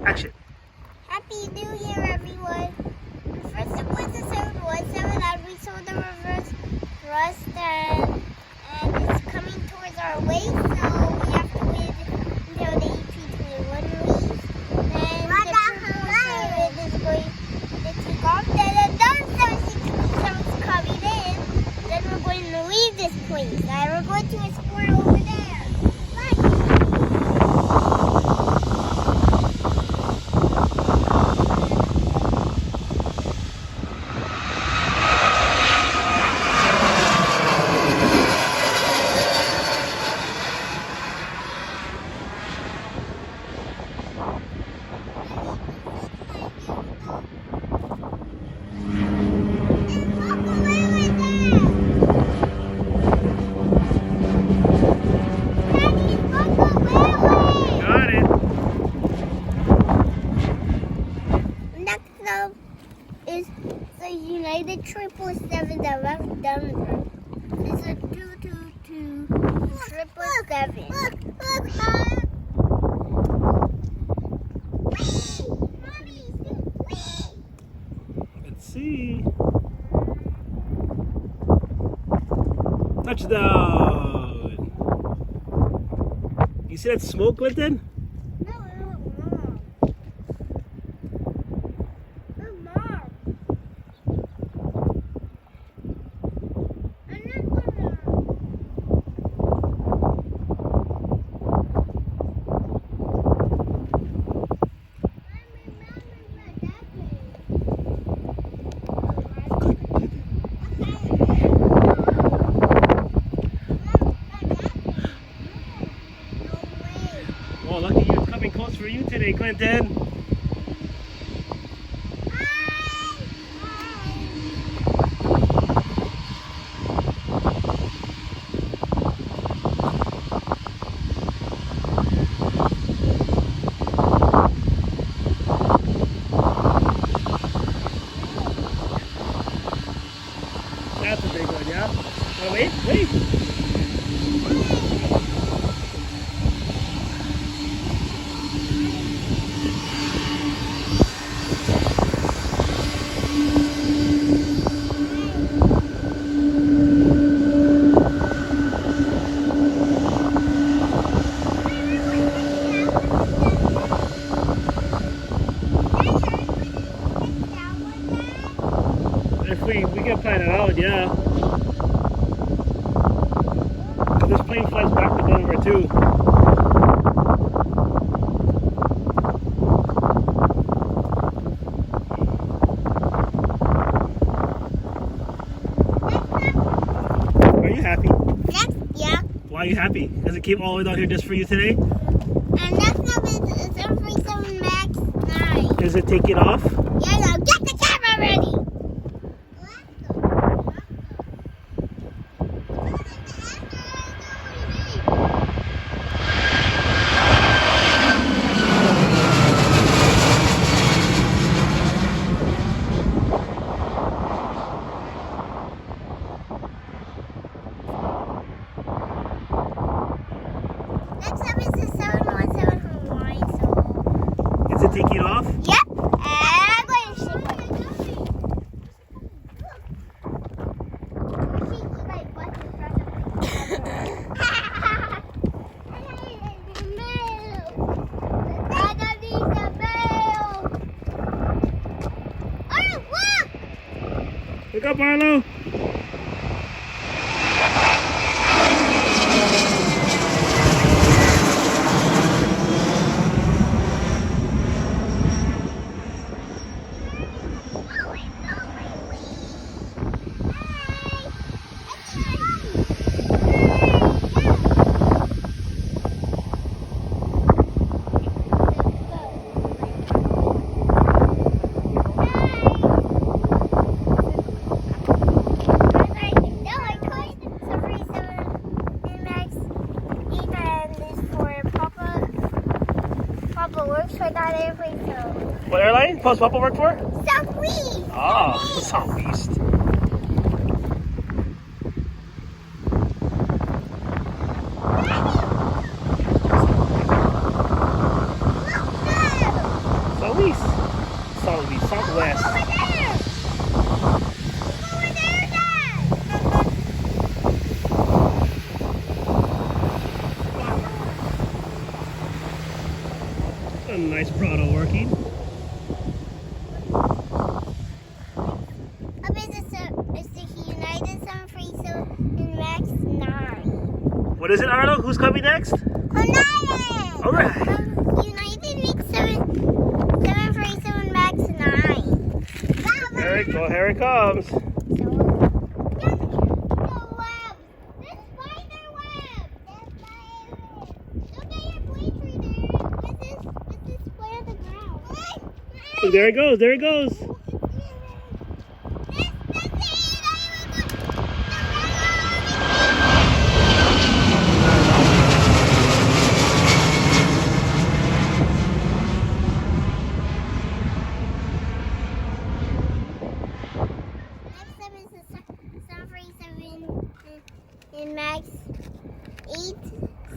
Action. Happy New Year, everyone. First it was the 717 and we saw the reverse thrust and it's coming towards our way, so we have to wait until the EP21 leaves. Then the 777 is going to take off. Then another 767 is coming in. Then we're going to leave this place and we're going to explore over there. Is the United 777 that left Denver. It's a 222 777. Look, Let's see. Touchdown. You see that smoke, Clinton? Oh, lucky you, it's coming close for you today, Clinton. That's a big one, yeah? Oh, wait. If we can plan it out, yeah. This plane flies back to Denver too. Are you happy? Yeah. Why are you happy? Does it came all the way down here just for you today? And next up is 737 MAX 9. Does it take it off? Yeah, now get the camera ready. Next up is the 717 Hawaii. Is it taking off? Yep. And going to shake my butt in front of the Look up, Arlo. What airline? Post Papa work for? Southwest. Oh, Southeast. southeast. Southwest. Over there! Over there, Dad! A nice throttle working. Up is the United 737 MAX 9. What is it, Arlo? Who's coming next? United! Alright. United makes 737 MAX 9. Here it comes. The web. The spider web. Look at your plate reader. This is play on the ground. Oh, there it goes. There it goes. In Max 8,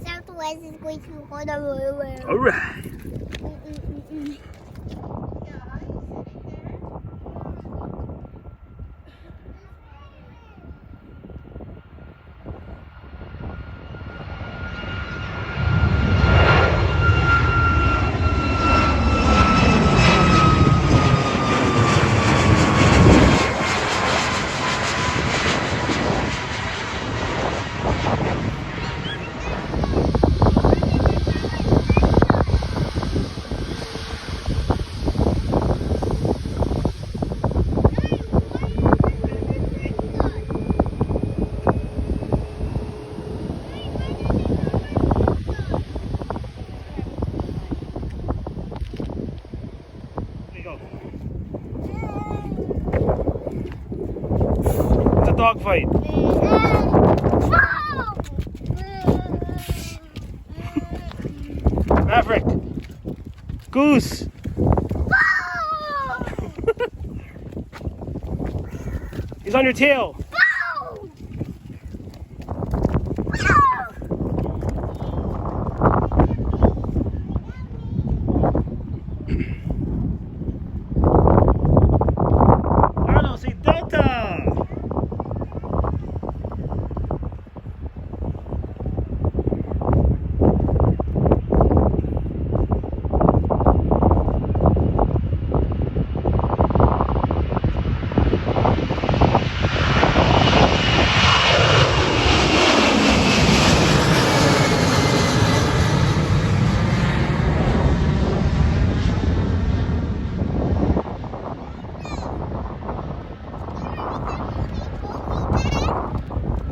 Southwest is going to hold a roller. Alright. It's a dogfight. Maverick. Goose. He's on your tail. Arlo, say Delta.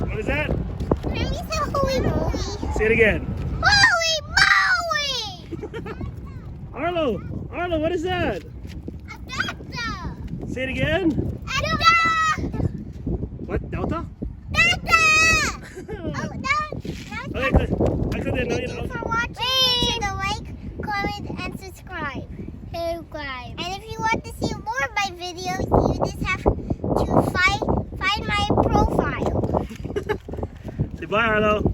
What is that? Holy moly. Say it again. Holy moly! Arlo, what is that? A Delta! Say it again. A Delta! What? Delta? Delta! Okay, good. I couldn't know. Thank you for watching. Make sure to like, comment, and subscribe. And if you want to see more of my videos, you just have to find my profile. Say bye, Arlo.